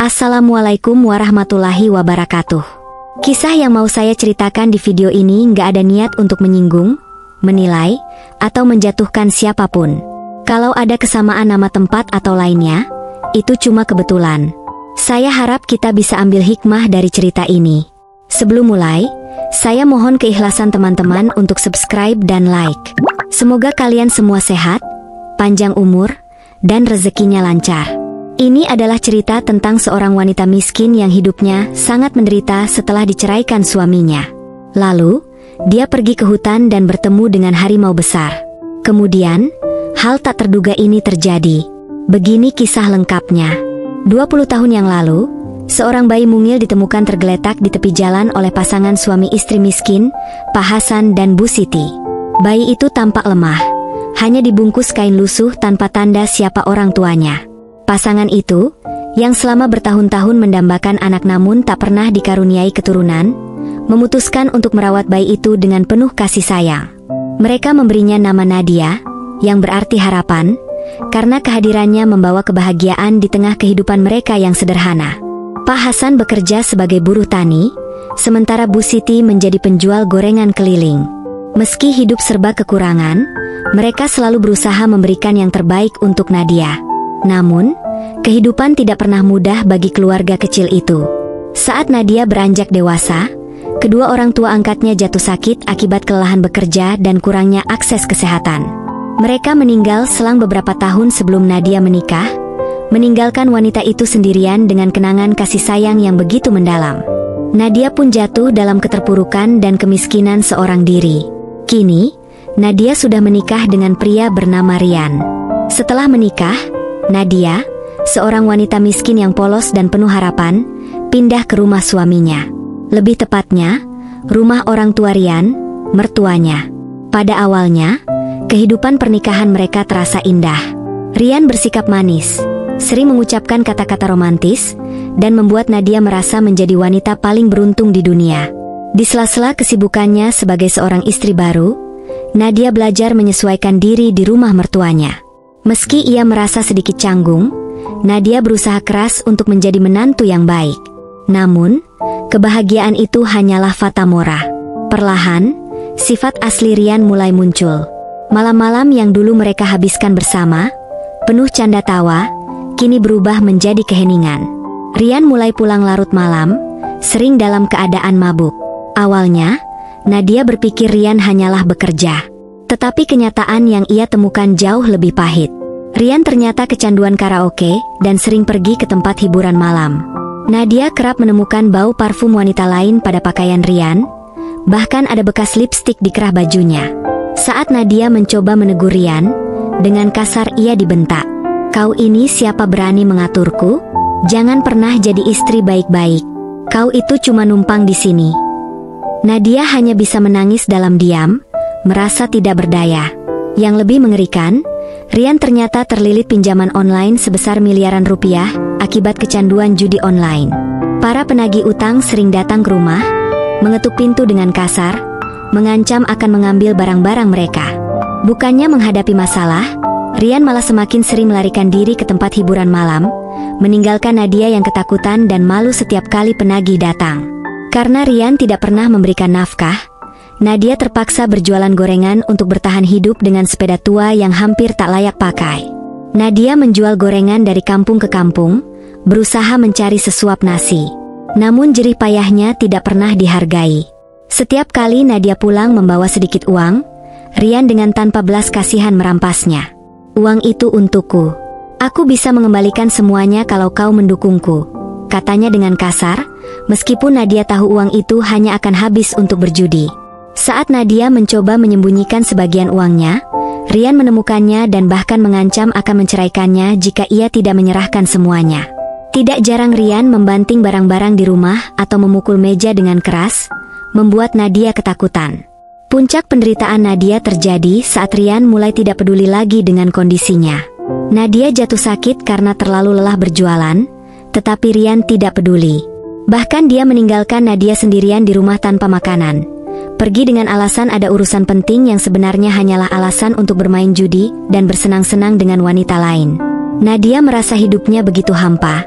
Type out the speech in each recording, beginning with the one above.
Assalamualaikum warahmatullahi wabarakatuh. Kisah yang mau saya ceritakan di video ini nggak ada niat untuk menyinggung, menilai, atau menjatuhkan siapapun. Kalau ada kesamaan nama tempat atau lainnya, itu cuma kebetulan. Saya harap kita bisa ambil hikmah dari cerita ini. Sebelum mulai, saya mohon keikhlasan teman-teman untuk subscribe dan like. Semoga kalian semua sehat, panjang umur, dan rezekinya lancar. Ini adalah cerita tentang seorang wanita miskin yang hidupnya sangat menderita setelah diceraikan suaminya. Lalu, dia pergi ke hutan dan bertemu dengan harimau besar. Kemudian, hal tak terduga ini terjadi. Begini kisah lengkapnya. 20 tahun yang lalu, seorang bayi mungil ditemukan tergeletak di tepi jalan oleh pasangan suami istri miskin, Pak Hasan dan Bu Siti. Bayi itu tampak lemah, hanya dibungkus kain lusuh tanpa tanda siapa orang tuanya. Pasangan itu, yang selama bertahun-tahun mendambakan anak namun tak pernah dikaruniai keturunan, memutuskan untuk merawat bayi itu dengan penuh kasih sayang. Mereka memberinya nama Nadia, yang berarti harapan, karena kehadirannya membawa kebahagiaan di tengah kehidupan mereka yang sederhana. Pak Hasan bekerja sebagai buruh tani, sementara Bu Siti menjadi penjual gorengan keliling. Meski hidup serba kekurangan, mereka selalu berusaha memberikan yang terbaik untuk Nadia. Namun, kehidupan tidak pernah mudah bagi keluarga kecil itu. Saat Nadia beranjak dewasa, kedua orang tua angkatnya jatuh sakit akibat kelelahan bekerja dan kurangnya akses kesehatan. Mereka meninggal selang beberapa tahun sebelum Nadia menikah, meninggalkan wanita itu sendirian dengan kenangan kasih sayang yang begitu mendalam. Nadia pun jatuh dalam keterpurukan dan kemiskinan seorang diri. Kini, Nadia sudah menikah dengan pria bernama Rian. Setelah menikah, Nadia, seorang wanita miskin yang polos dan penuh harapan, pindah ke rumah suaminya. Lebih tepatnya, rumah orang tua Rian, mertuanya. Pada awalnya, kehidupan pernikahan mereka terasa indah. Rian bersikap manis, sering mengucapkan kata-kata romantis, dan membuat Nadia merasa menjadi wanita paling beruntung di dunia. Di sela-sela kesibukannya sebagai seorang istri baru, Nadia belajar menyesuaikan diri di rumah mertuanya. Meski ia merasa sedikit canggung, Nadia berusaha keras untuk menjadi menantu yang baik. Namun, kebahagiaan itu hanyalah fata morah. Perlahan, sifat asli Rian mulai muncul. Malam-malam yang dulu mereka habiskan bersama, penuh canda tawa, kini berubah menjadi keheningan. Rian mulai pulang larut malam, sering dalam keadaan mabuk. Awalnya, Nadia berpikir Rian hanyalah bekerja. Tetapi kenyataan yang ia temukan jauh lebih pahit. Rian ternyata kecanduan karaoke dan sering pergi ke tempat hiburan malam. Nadia kerap menemukan bau parfum wanita lain pada pakaian Rian, bahkan ada bekas lipstik di kerah bajunya. Saat Nadia mencoba menegur Rian, dengan kasar ia dibentak. "Kau ini siapa berani mengaturku? Jangan pernah jadi istri baik-baik. Kau itu cuma numpang di sini." Nadia hanya bisa menangis dalam diam, merasa tidak berdaya. Yang lebih mengerikan, Rian ternyata terlilit pinjaman online sebesar miliaran rupiah akibat kecanduan judi online. Para penagih utang sering datang ke rumah, mengetuk pintu dengan kasar, mengancam akan mengambil barang-barang mereka. Bukannya menghadapi masalah, Rian malah semakin sering melarikan diri ke tempat hiburan malam, meninggalkan Nadia yang ketakutan dan malu setiap kali penagih datang. Karena Rian tidak pernah memberikan nafkah, Nadia terpaksa berjualan gorengan untuk bertahan hidup dengan sepeda tua yang hampir tak layak pakai. Nadia menjual gorengan dari kampung ke kampung, berusaha mencari sesuap nasi. Namun jerih payahnya tidak pernah dihargai. Setiap kali Nadia pulang membawa sedikit uang, Rian dengan tanpa belas kasihan merampasnya. "Uang itu untukku. Aku bisa mengembalikan semuanya kalau kau mendukungku," katanya dengan kasar, meskipun Nadia tahu uang itu hanya akan habis untuk berjudi. Saat Nadia mencoba menyembunyikan sebagian uangnya, Rian menemukannya dan bahkan mengancam akan menceraikannya jika ia tidak menyerahkan semuanya. Tidak jarang Rian membanting barang-barang di rumah atau memukul meja dengan keras, membuat Nadia ketakutan. Puncak penderitaan Nadia terjadi saat Rian mulai tidak peduli lagi dengan kondisinya. Nadia jatuh sakit karena terlalu lelah berjualan, tetapi Rian tidak peduli. Bahkan dia meninggalkan Nadia sendirian di rumah tanpa makanan. Pergi dengan alasan ada urusan penting yang sebenarnya hanyalah alasan untuk bermain judi dan bersenang-senang dengan wanita lain. Nadia merasa hidupnya begitu hampa,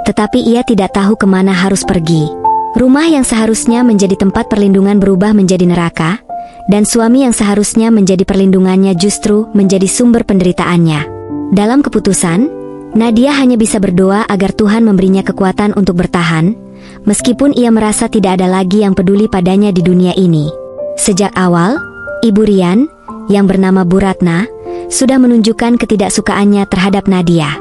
tetapi ia tidak tahu kemana harus pergi. Rumah yang seharusnya menjadi tempat perlindungan berubah menjadi neraka, dan suami yang seharusnya menjadi perlindungannya justru menjadi sumber penderitaannya. Dalam keputusan, Nadia hanya bisa berdoa agar Tuhan memberinya kekuatan untuk bertahan, meskipun ia merasa tidak ada lagi yang peduli padanya di dunia ini. Sejak awal, Ibu Rian, yang bernama Bu Ratna, sudah menunjukkan ketidaksukaannya terhadap Nadia.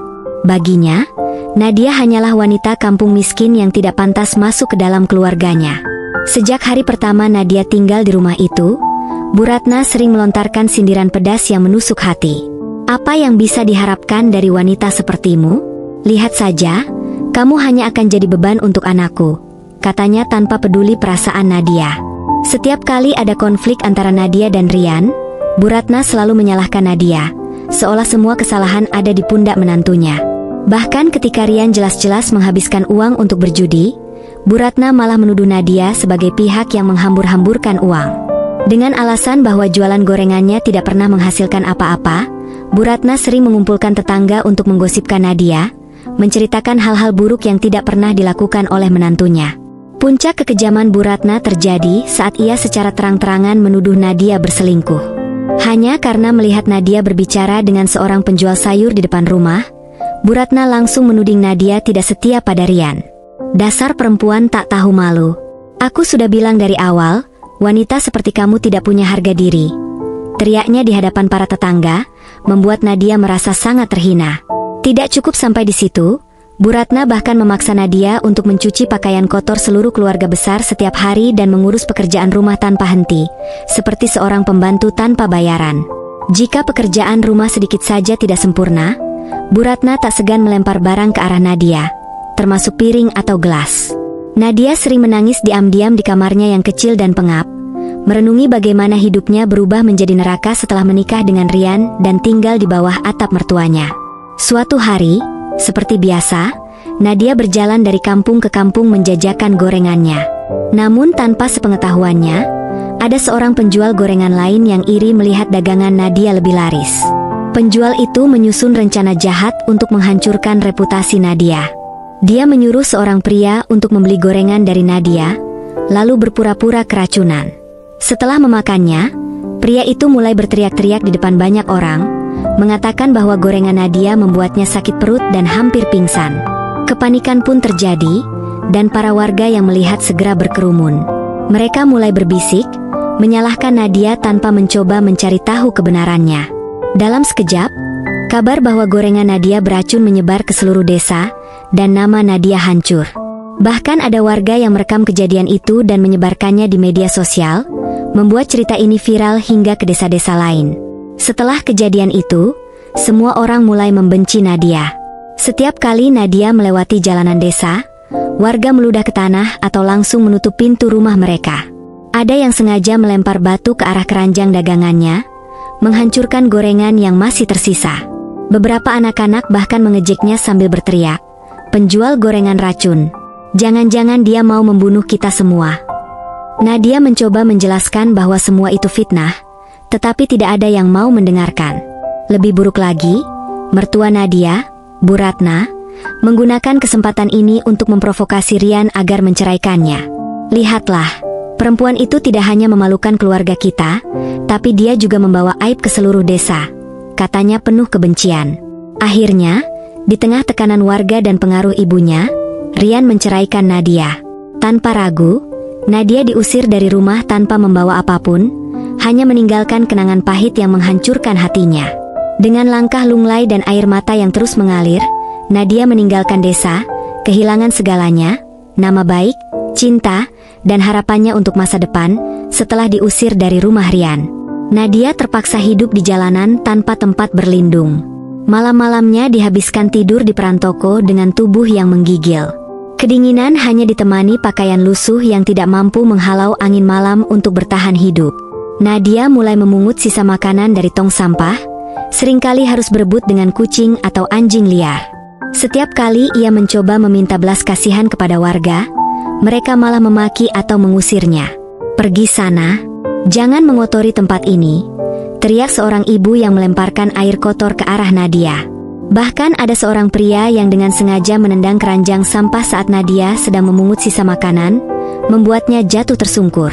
Baginya, Nadia hanyalah wanita kampung miskin yang tidak pantas masuk ke dalam keluarganya. Sejak hari pertama Nadia tinggal di rumah itu, Bu Ratna sering melontarkan sindiran pedas yang menusuk hati. "Apa yang bisa diharapkan dari wanita sepertimu? Lihat saja, kamu hanya akan jadi beban untuk anakku," katanya tanpa peduli perasaan Nadia. Setiap kali ada konflik antara Nadia dan Rian, Bu Ratna selalu menyalahkan Nadia, seolah semua kesalahan ada di pundak menantunya. Bahkan ketika Rian jelas-jelas menghabiskan uang untuk berjudi, Bu Ratna malah menuduh Nadia sebagai pihak yang menghambur-hamburkan uang. Dengan alasan bahwa jualan gorengannya tidak pernah menghasilkan apa-apa, Bu Ratna sering mengumpulkan tetangga untuk menggosipkan Nadia, menceritakan hal-hal buruk yang tidak pernah dilakukan oleh menantunya. Puncak kekejaman Bu Ratna terjadi saat ia secara terang-terangan menuduh Nadia berselingkuh. Hanya karena melihat Nadia berbicara dengan seorang penjual sayur di depan rumah, Bu Ratna langsung menuding Nadia tidak setia pada Rian. "Dasar perempuan tak tahu malu. Aku sudah bilang dari awal, wanita seperti kamu tidak punya harga diri," teriaknya di hadapan para tetangga, membuat Nadia merasa sangat terhina. Tidak cukup sampai di situ, Bu Ratna bahkan memaksa Nadia untuk mencuci pakaian kotor seluruh keluarga besar setiap hari dan mengurus pekerjaan rumah tanpa henti, seperti seorang pembantu tanpa bayaran. Jika pekerjaan rumah sedikit saja tidak sempurna, Bu Ratna tak segan melempar barang ke arah Nadia, termasuk piring atau gelas. Nadia sering menangis diam-diam di kamarnya yang kecil dan pengap, merenungi bagaimana hidupnya berubah menjadi neraka setelah menikah dengan Rian dan tinggal di bawah atap mertuanya. Suatu hari, seperti biasa, Nadia berjalan dari kampung ke kampung menjajakan gorengannya. Namun tanpa sepengetahuannya, ada seorang penjual gorengan lain yang iri melihat dagangan Nadia lebih laris. Penjual itu menyusun rencana jahat untuk menghancurkan reputasi Nadia. Dia menyuruh seorang pria untuk membeli gorengan dari Nadia, lalu berpura-pura keracunan. Setelah memakannya, pria itu mulai berteriak-teriak di depan banyak orang, mengatakan bahwa gorengan Nadia membuatnya sakit perut dan hampir pingsan. Kepanikan pun terjadi, dan para warga yang melihat segera berkerumun. Mereka mulai berbisik, menyalahkan Nadia tanpa mencoba mencari tahu kebenarannya. Dalam sekejap, kabar bahwa gorengan Nadia beracun menyebar ke seluruh desa, dan nama Nadia hancur. Bahkan ada warga yang merekam kejadian itu dan menyebarkannya di media sosial, membuat cerita ini viral hingga ke desa-desa lain. Setelah kejadian itu, semua orang mulai membenci Nadia. Setiap kali Nadia melewati jalanan desa, warga meludah ke tanah atau langsung menutup pintu rumah mereka. Ada yang sengaja melempar batu ke arah keranjang dagangannya, menghancurkan gorengan yang masih tersisa. Beberapa anak-anak bahkan mengejeknya sambil berteriak, "Penjual gorengan racun. Jangan-jangan dia mau membunuh kita semua." Nadia mencoba menjelaskan bahwa semua itu fitnah, tetapi tidak ada yang mau mendengarkan. Lebih buruk lagi, mertua Nadia, Bu Ratna, menggunakan kesempatan ini untuk memprovokasi Rian agar menceraikannya. "Lihatlah, perempuan itu tidak hanya memalukan keluarga kita, tapi dia juga membawa aib ke seluruh desa," katanya penuh kebencian. Akhirnya, di tengah tekanan warga dan pengaruh ibunya, Rian menceraikan Nadia. Tanpa ragu, Nadia diusir dari rumah tanpa membawa apapun, hanya meninggalkan kenangan pahit yang menghancurkan hatinya. Dengan langkah lunglai dan air mata yang terus mengalir, Nadia meninggalkan desa, kehilangan segalanya, nama baik, cinta, dan harapannya untuk masa depan, setelah diusir dari rumah Rian. Nadia terpaksa hidup di jalanan tanpa tempat berlindung. Malam-malamnya dihabiskan tidur di perantoko dengan tubuh yang menggigil. Kedinginan hanya ditemani pakaian lusuh yang tidak mampu menghalau angin malam untuk bertahan hidup. Nadia mulai memungut sisa makanan dari tong sampah, seringkali harus berebut dengan kucing atau anjing liar. Setiap kali ia mencoba meminta belas kasihan kepada warga, mereka malah memaki atau mengusirnya. "Pergi sana, jangan mengotori tempat ini," teriak seorang ibu yang melemparkan air kotor ke arah Nadia. Bahkan ada seorang pria yang dengan sengaja menendang keranjang sampah saat Nadia sedang memungut sisa makanan, membuatnya jatuh tersungkur.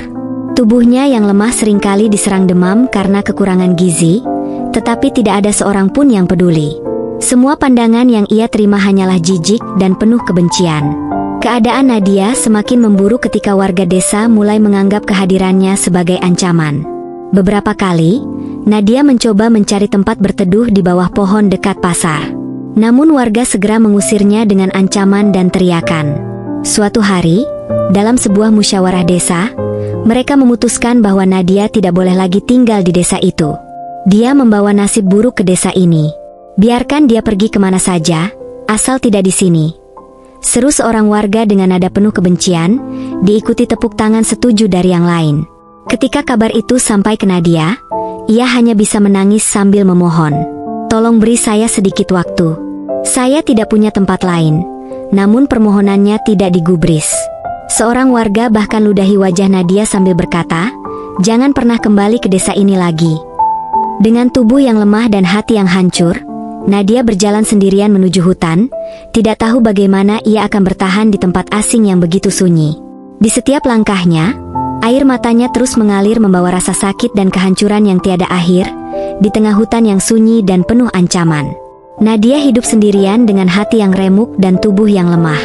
Tubuhnya yang lemah seringkali diserang demam karena kekurangan gizi, tetapi tidak ada seorang pun yang peduli. Semua pandangan yang ia terima hanyalah jijik dan penuh kebencian. Keadaan Nadia semakin memburuk ketika warga desa mulai menganggap kehadirannya sebagai ancaman. Beberapa kali, Nadia mencoba mencari tempat berteduh di bawah pohon dekat pasar. Namun warga segera mengusirnya dengan ancaman dan teriakan. Suatu hari, dalam sebuah musyawarah desa, mereka memutuskan bahwa Nadia tidak boleh lagi tinggal di desa itu. Dia membawa nasib buruk ke desa ini. Biarkan dia pergi kemana saja, asal tidak di sini. Seru seorang warga dengan nada penuh kebencian, diikuti tepuk tangan setuju dari yang lain. Ketika kabar itu sampai ke Nadia, ia hanya bisa menangis sambil memohon. Tolong beri saya sedikit waktu. Saya tidak punya tempat lain. Namun permohonannya tidak digubris. Seorang warga bahkan ludahi wajah Nadia sambil berkata, jangan pernah kembali ke desa ini lagi. Dengan tubuh yang lemah dan hati yang hancur, Nadia berjalan sendirian menuju hutan, tidak tahu bagaimana ia akan bertahan di tempat asing yang begitu sunyi. Di setiap langkahnya, air matanya terus mengalir membawa rasa sakit dan kehancuran yang tiada akhir, di tengah hutan yang sunyi dan penuh ancaman. Nadia hidup sendirian dengan hati yang remuk dan tubuh yang lemah.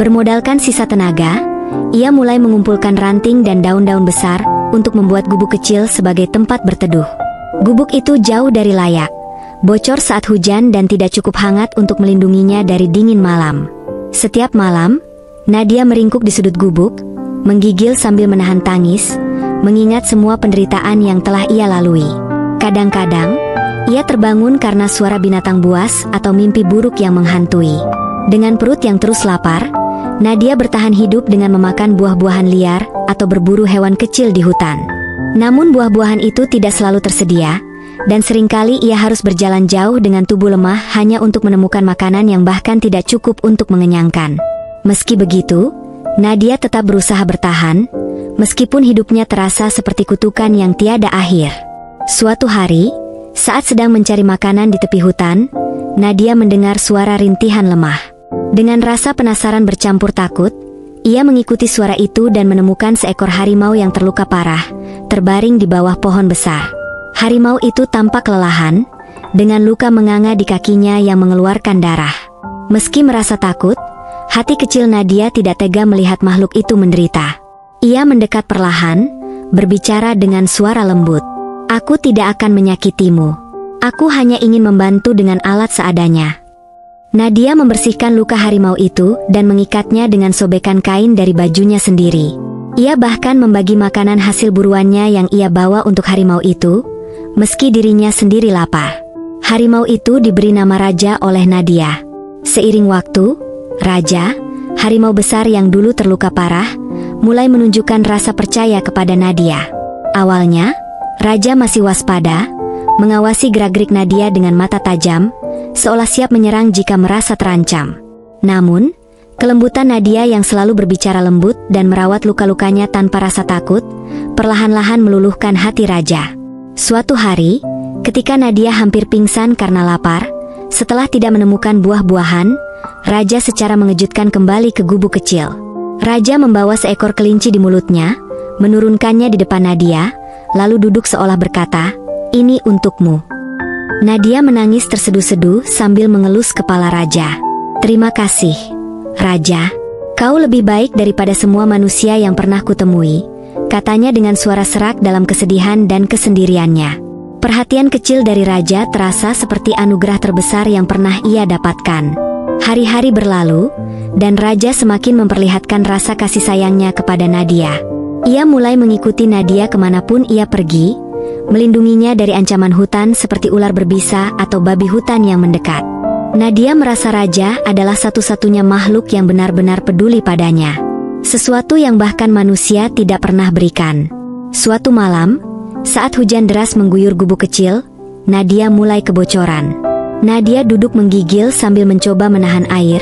Bermodalkan sisa tenaga, ia mulai mengumpulkan ranting dan daun-daun besar untuk membuat gubuk kecil sebagai tempat berteduh. Gubuk itu jauh dari layak, bocor saat hujan dan tidak cukup hangat untuk melindunginya dari dingin malam. Setiap malam, Nadia meringkuk di sudut gubuk, menggigil sambil menahan tangis, mengingat semua penderitaan yang telah ia lalui. Kadang-kadang, ia terbangun karena suara binatang buas atau mimpi buruk yang menghantui. Dengan perut yang terus lapar, Nadia bertahan hidup dengan memakan buah-buahan liar atau berburu hewan kecil di hutan. Namun buah-buahan itu tidak selalu tersedia, dan seringkali ia harus berjalan jauh dengan tubuh lemah hanya untuk menemukan makanan yang bahkan tidak cukup untuk mengenyangkan. Meski begitu, Nadia tetap berusaha bertahan, meskipun hidupnya terasa seperti kutukan yang tiada akhir. Suatu hari, saat sedang mencari makanan di tepi hutan, Nadia mendengar suara rintihan lemah. Dengan rasa penasaran bercampur takut, ia mengikuti suara itu dan menemukan seekor harimau yang terluka parah, terbaring di bawah pohon besar. Harimau itu tampak kelelahan, dengan luka menganga di kakinya yang mengeluarkan darah. Meski merasa takut, hati kecil Nadia tidak tega melihat makhluk itu menderita. Ia mendekat perlahan, berbicara dengan suara lembut. Aku tidak akan menyakitimu. Aku hanya ingin membantu dengan alat seadanya. Nadia membersihkan luka harimau itu dan mengikatnya dengan sobekan kain dari bajunya sendiri. Ia bahkan membagi makanan hasil buruannya yang ia bawa untuk harimau itu, meski dirinya sendiri lapar. Harimau itu diberi nama Raja oleh Nadia. Seiring waktu, Raja, harimau besar yang dulu terluka parah, mulai menunjukkan rasa percaya kepada Nadia. Awalnya, Raja masih waspada, mengawasi gerak-gerik Nadia dengan mata tajam, seolah siap menyerang jika merasa terancam. Namun, kelembutan Nadia yang selalu berbicara lembut dan merawat luka-lukanya tanpa rasa takut, perlahan-lahan meluluhkan hati Raja. Suatu hari, ketika Nadia hampir pingsan karena lapar, setelah tidak menemukan buah-buahan, Raja secara mengejutkan kembali ke gubuk kecil. Raja membawa seekor kelinci di mulutnya, menurunkannya di depan Nadia, lalu duduk seolah berkata, "Ini untukmu." Nadia menangis terseduh-seduh sambil mengelus kepala Raja. "Terima kasih, Raja. Kau lebih baik daripada semua manusia yang pernah kutemui," katanya dengan suara serak dalam kesedihan dan kesendiriannya. Perhatian kecil dari Raja terasa seperti anugerah terbesar yang pernah ia dapatkan. Hari-hari berlalu, dan Raja semakin memperlihatkan rasa kasih sayangnya kepada Nadia. Ia mulai mengikuti Nadia kemanapun ia pergi, melindunginya dari ancaman hutan seperti ular berbisa atau babi hutan yang mendekat. Nadia merasa Raja adalah satu-satunya makhluk yang benar-benar peduli padanya. Sesuatu yang bahkan manusia tidak pernah berikan. Suatu malam, saat hujan deras mengguyur gubuk kecil, Nadia mulai kebocoran. Nadia duduk menggigil sambil mencoba menahan air,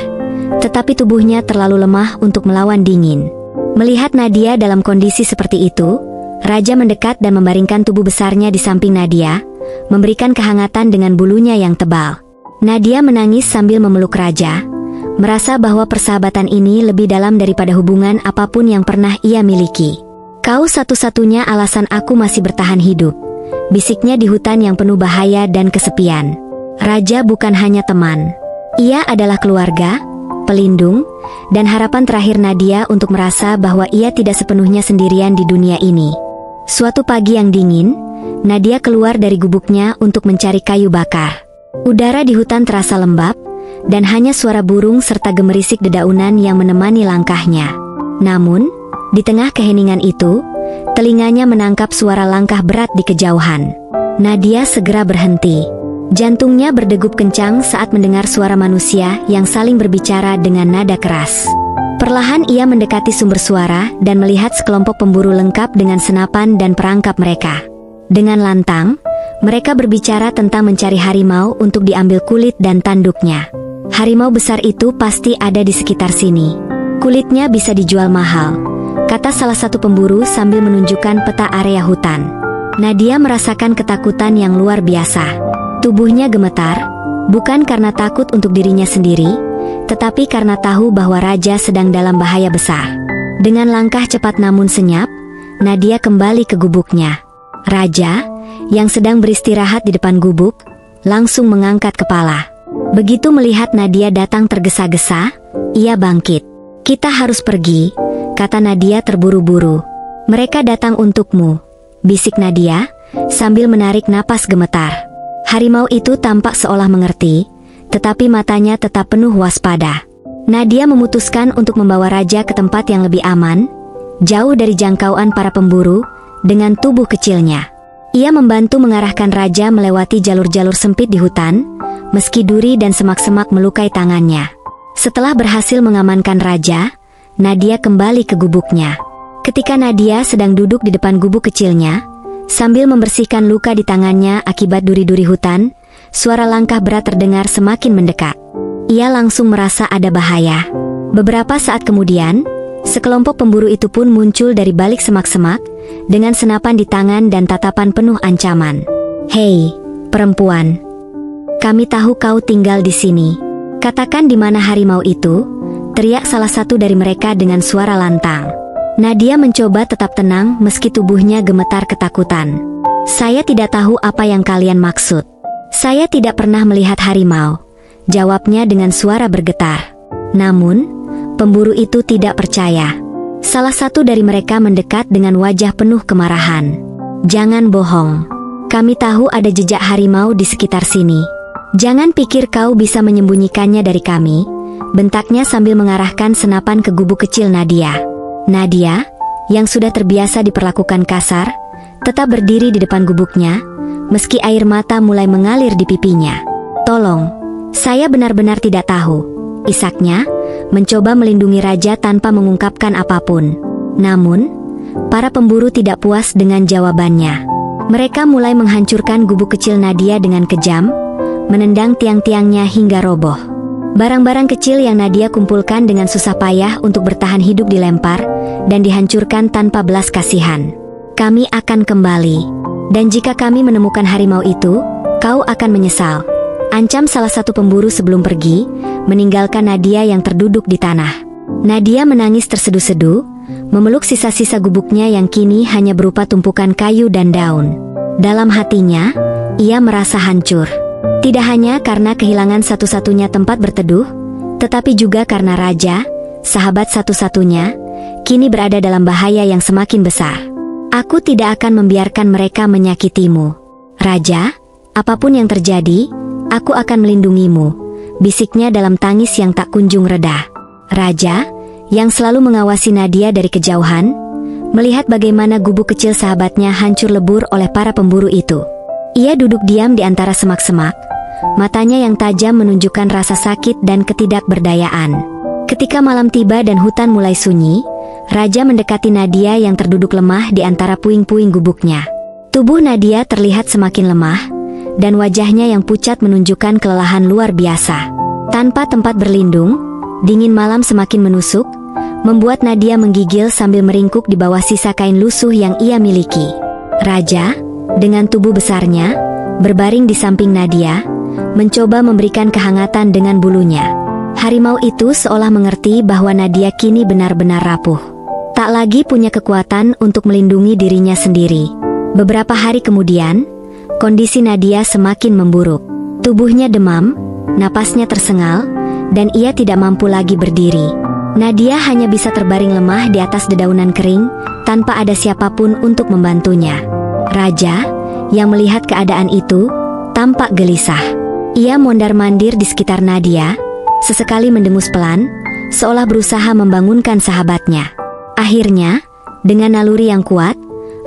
tetapi tubuhnya terlalu lemah untuk melawan dingin. Melihat Nadia dalam kondisi seperti itu, Raja mendekat dan membaringkan tubuh besarnya di samping Nadia, memberikan kehangatan dengan bulunya yang tebal. Nadia menangis sambil memeluk raja, merasa bahwa persahabatan ini lebih dalam daripada hubungan apapun yang pernah ia miliki. "Kau satu-satunya alasan aku masih bertahan hidup," bisiknya di hutan yang penuh bahaya dan kesepian. Raja bukan hanya teman. Ia adalah keluarga, pelindung, dan harapan terakhir Nadia untuk merasa bahwa ia tidak sepenuhnya sendirian di dunia ini. Suatu pagi yang dingin, Nadia keluar dari gubuknya untuk mencari kayu bakar. Udara di hutan terasa lembab, dan hanya suara burung serta gemerisik dedaunan yang menemani langkahnya. Namun, di tengah keheningan itu, telinganya menangkap suara langkah berat di kejauhan. Nadia segera berhenti. Jantungnya berdegup kencang saat mendengar suara manusia yang saling berbicara dengan nada keras. Perlahan ia mendekati sumber suara dan melihat sekelompok pemburu lengkap dengan senapan dan perangkap mereka. Dengan lantang, mereka berbicara tentang mencari harimau untuk diambil kulit dan tanduknya. "Harimau besar itu pasti ada di sekitar sini. Kulitnya bisa dijual mahal," kata salah satu pemburu sambil menunjukkan peta area hutan. Nadia merasakan ketakutan yang luar biasa. Tubuhnya gemetar, bukan karena takut untuk dirinya sendiri, tetapi karena tahu bahwa raja sedang dalam bahaya besar. Dengan langkah cepat namun senyap, Nadia kembali ke gubuknya. Raja, yang sedang beristirahat di depan gubuk, langsung mengangkat kepala. Begitu melihat Nadia datang tergesa-gesa, ia bangkit. "Kita harus pergi," kata Nadia terburu-buru. "Mereka datang untukmu," bisik Nadia, sambil menarik napas gemetar. Harimau itu tampak seolah mengerti, tetapi matanya tetap penuh waspada. Nadia memutuskan untuk membawa raja ke tempat yang lebih aman, jauh dari jangkauan para pemburu, dengan tubuh kecilnya. Ia membantu mengarahkan raja melewati jalur-jalur sempit di hutan, meski duri dan semak-semak melukai tangannya. Setelah berhasil mengamankan raja, Nadia kembali ke gubuknya. Ketika Nadia sedang duduk di depan gubuk kecilnya, sambil membersihkan luka di tangannya akibat duri-duri hutan, suara langkah berat terdengar semakin mendekat. Ia langsung merasa ada bahaya. Beberapa saat kemudian, sekelompok pemburu itu pun muncul dari balik semak-semak, dengan senapan di tangan dan tatapan penuh ancaman. "Hei, perempuan. Kami tahu kau tinggal di sini. Katakan di mana harimau itu," teriak salah satu dari mereka dengan suara lantang. Nadia mencoba tetap tenang meski tubuhnya gemetar ketakutan. "Saya tidak tahu apa yang kalian maksud. Saya tidak pernah melihat harimau," jawabnya dengan suara bergetar. Namun, pemburu itu tidak percaya. Salah satu dari mereka mendekat dengan wajah penuh kemarahan. "Jangan bohong. Kami tahu ada jejak harimau di sekitar sini. Jangan pikir kau bisa menyembunyikannya dari kami," bentaknya sambil mengarahkan senapan ke gubuk kecil Nadia. Nadia, yang sudah terbiasa diperlakukan kasar, tetap berdiri di depan gubuknya, meski air mata mulai mengalir di pipinya. "Tolong, saya benar-benar tidak tahu," isaknya, mencoba melindungi raja tanpa mengungkapkan apapun. Namun, para pemburu tidak puas dengan jawabannya. Mereka mulai menghancurkan gubuk kecil Nadia dengan kejam, menendang tiang-tiangnya hingga roboh. Barang-barang kecil yang Nadia kumpulkan dengan susah payah untuk bertahan hidup dilempar dan dihancurkan tanpa belas kasihan. "Kami akan kembali. Dan jika kami menemukan harimau itu, kau akan menyesal," ancam salah satu pemburu sebelum pergi, meninggalkan Nadia yang terduduk di tanah. Nadia menangis terseduh-seduh, memeluk sisa-sisa gubuknya yang kini hanya berupa tumpukan kayu dan daun. Dalam hatinya, ia merasa hancur. Tidak hanya karena kehilangan satu-satunya tempat berteduh, tetapi juga karena raja, sahabat satu-satunya, kini berada dalam bahaya yang semakin besar. "Aku tidak akan membiarkan mereka menyakitimu. Raja, apapun yang terjadi, aku akan melindungimu," bisiknya dalam tangis yang tak kunjung reda. Raja, yang selalu mengawasi Nadia dari kejauhan, melihat bagaimana gubuk kecil sahabatnya hancur lebur oleh para pemburu itu. Ia duduk diam di antara semak-semak, matanya yang tajam menunjukkan rasa sakit dan ketidakberdayaan. Ketika malam tiba dan hutan mulai sunyi, Raja mendekati Nadia yang terduduk lemah di antara puing-puing gubuknya. Tubuh Nadia terlihat semakin lemah, dan wajahnya yang pucat menunjukkan kelelahan luar biasa. Tanpa tempat berlindung, dingin malam semakin menusuk, membuat Nadia menggigil sambil meringkuk di bawah sisa kain lusuh yang ia miliki. Raja, dengan tubuh besarnya, berbaring di samping Nadia, mencoba memberikan kehangatan dengan bulunya. Harimau itu seolah mengerti bahwa Nadia kini benar-benar rapuh. Tak lagi punya kekuatan untuk melindungi dirinya sendiri. Beberapa hari kemudian, kondisi Nadia semakin memburuk. Tubuhnya demam, napasnya tersengal, dan ia tidak mampu lagi berdiri. Nadia hanya bisa terbaring lemah di atas dedaunan kering, tanpa ada siapapun untuk membantunya. Raja, yang melihat keadaan itu, tampak gelisah. Ia mondar-mandir di sekitar Nadia, sesekali mendengus pelan, seolah berusaha membangunkan sahabatnya. Akhirnya, dengan naluri yang kuat,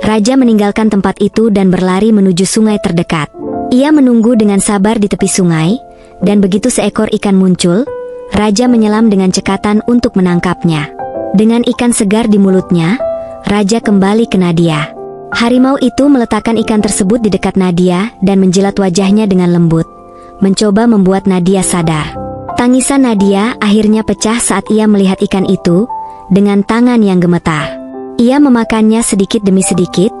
Raja meninggalkan tempat itu dan berlari menuju sungai terdekat. Ia menunggu dengan sabar di tepi sungai, dan begitu seekor ikan muncul, Raja menyelam dengan cekatan untuk menangkapnya. Dengan ikan segar di mulutnya, Raja kembali ke Nadia. Harimau itu meletakkan ikan tersebut di dekat Nadia dan menjilat wajahnya dengan lembut, mencoba membuat Nadia sadar. Tangisan Nadia akhirnya pecah saat ia melihat ikan itu, dengan tangan yang gemetar. Ia memakannya sedikit demi sedikit,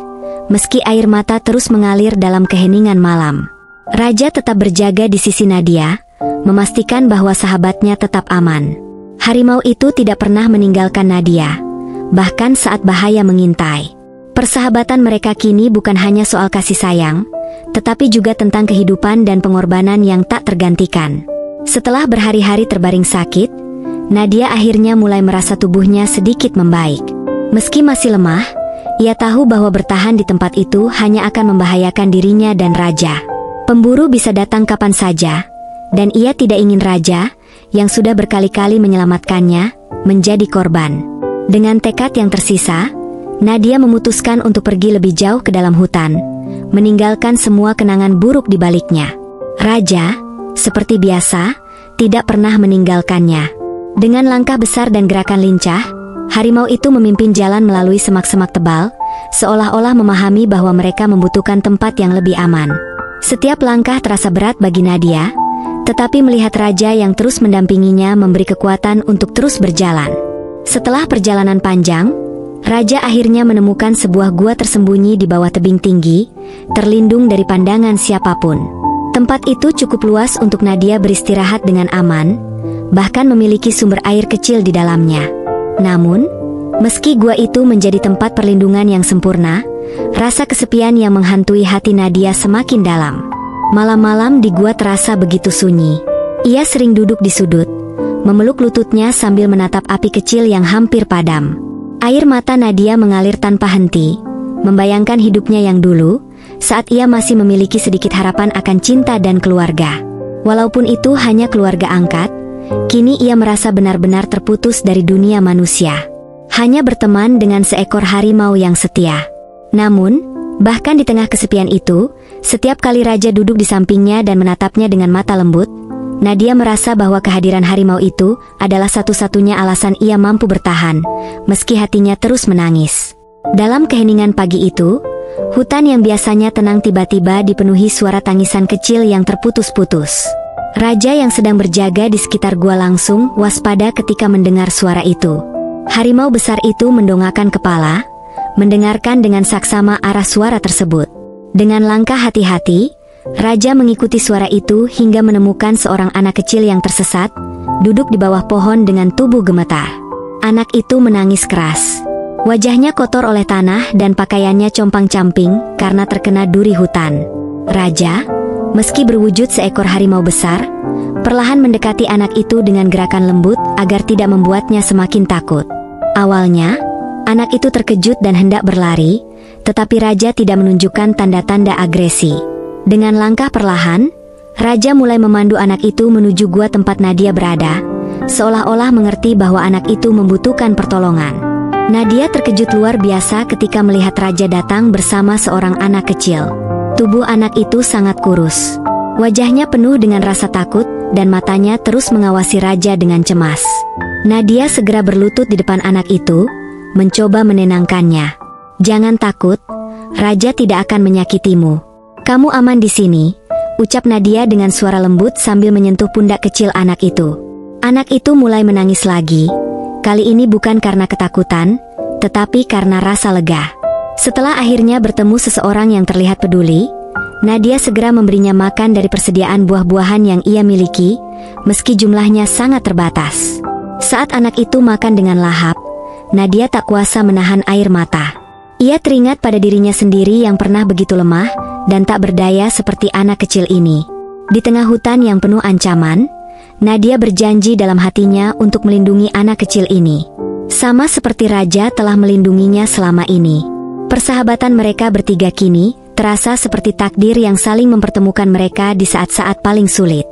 meski air mata terus mengalir dalam keheningan malam. Raja tetap berjaga di sisi Nadia, memastikan bahwa sahabatnya tetap aman. Harimau itu tidak pernah meninggalkan Nadia, bahkan saat bahaya mengintai. Persahabatan mereka kini bukan hanya soal kasih sayang, tetapi juga tentang kehidupan dan pengorbanan yang tak tergantikan. Setelah berhari-hari terbaring sakit, Nadia akhirnya mulai merasa tubuhnya sedikit membaik. Meski masih lemah, ia tahu bahwa bertahan di tempat itu hanya akan membahayakan dirinya dan Raja. Pemburu bisa datang kapan saja, dan ia tidak ingin Raja, yang sudah berkali-kali menyelamatkannya, menjadi korban. Dengan tekad yang tersisa, Nadia memutuskan untuk pergi lebih jauh ke dalam hutan, meninggalkan semua kenangan buruk di baliknya. Raja, seperti biasa, tidak pernah meninggalkannya. Dengan langkah besar dan gerakan lincah, harimau itu memimpin jalan melalui semak-semak tebal, seolah-olah memahami bahwa mereka membutuhkan tempat yang lebih aman. Setiap langkah terasa berat bagi Nadia, tetapi melihat Raja yang terus mendampinginya memberi kekuatan untuk terus berjalan. Setelah perjalanan panjang, Raja akhirnya menemukan sebuah gua tersembunyi di bawah tebing tinggi, terlindung dari pandangan siapapun. Tempat itu cukup luas untuk Nadia beristirahat dengan aman, bahkan memiliki sumber air kecil di dalamnya. Namun, meski gua itu menjadi tempat perlindungan yang sempurna, rasa kesepian yang menghantui hati Nadia semakin dalam. Malam-malam di gua terasa begitu sunyi. Ia sering duduk di sudut, memeluk lututnya sambil menatap api kecil yang hampir padam. Air mata Nadia mengalir tanpa henti, membayangkan hidupnya yang dulu, saat ia masih memiliki sedikit harapan akan cinta dan keluarga. Walaupun itu hanya keluarga angkat, kini ia merasa benar-benar terputus dari dunia manusia. Hanya berteman dengan seekor harimau yang setia. Namun, bahkan di tengah kesepian itu, setiap kali Raja duduk di sampingnya dan menatapnya dengan mata lembut, Nadia merasa bahwa kehadiran harimau itu adalah satu-satunya alasan ia mampu bertahan, meski hatinya terus menangis. Dalam keheningan pagi itu, hutan yang biasanya tenang tiba-tiba dipenuhi suara tangisan kecil yang terputus-putus. Raja yang sedang berjaga di sekitar gua langsung waspada ketika mendengar suara itu. Harimau besar itu mendongakkan kepala, mendengarkan dengan saksama arah suara tersebut. Dengan langkah hati-hati, Raja mengikuti suara itu hingga menemukan seorang anak kecil yang tersesat, duduk di bawah pohon dengan tubuh gemetar. Anak itu menangis keras. Wajahnya kotor oleh tanah dan pakaiannya compang-camping karena terkena duri hutan. Raja, meski berwujud seekor harimau besar, perlahan mendekati anak itu dengan gerakan lembut agar tidak membuatnya semakin takut. Awalnya, anak itu terkejut dan hendak berlari, tetapi Raja tidak menunjukkan tanda-tanda agresi. Dengan langkah perlahan, Raja mulai memandu anak itu menuju gua tempat Nadia berada, seolah-olah mengerti bahwa anak itu membutuhkan pertolongan. Nadia terkejut luar biasa ketika melihat Raja datang bersama seorang anak kecil. Tubuh anak itu sangat kurus. Wajahnya penuh dengan rasa takut, dan matanya terus mengawasi Raja dengan cemas. Nadia segera berlutut di depan anak itu, mencoba menenangkannya. "Jangan takut, Raja tidak akan menyakitimu. Kamu aman di sini," ucap Nadia dengan suara lembut sambil menyentuh pundak kecil anak itu. Anak itu mulai menangis lagi. Kali ini bukan karena ketakutan, tetapi karena rasa lega. Setelah akhirnya bertemu seseorang yang terlihat peduli, Nadia segera memberinya makan dari persediaan buah-buahan yang ia miliki, meski jumlahnya sangat terbatas. Saat anak itu makan dengan lahap, Nadia tak kuasa menahan air mata. Ia teringat pada dirinya sendiri yang pernah begitu lemah dan tak berdaya seperti anak kecil ini. Di tengah hutan yang penuh ancaman, Nadia berjanji dalam hatinya untuk melindungi anak kecil ini. Sama seperti raja telah melindunginya selama ini. Persahabatan mereka bertiga kini terasa seperti takdir yang saling mempertemukan mereka di saat-saat paling sulit.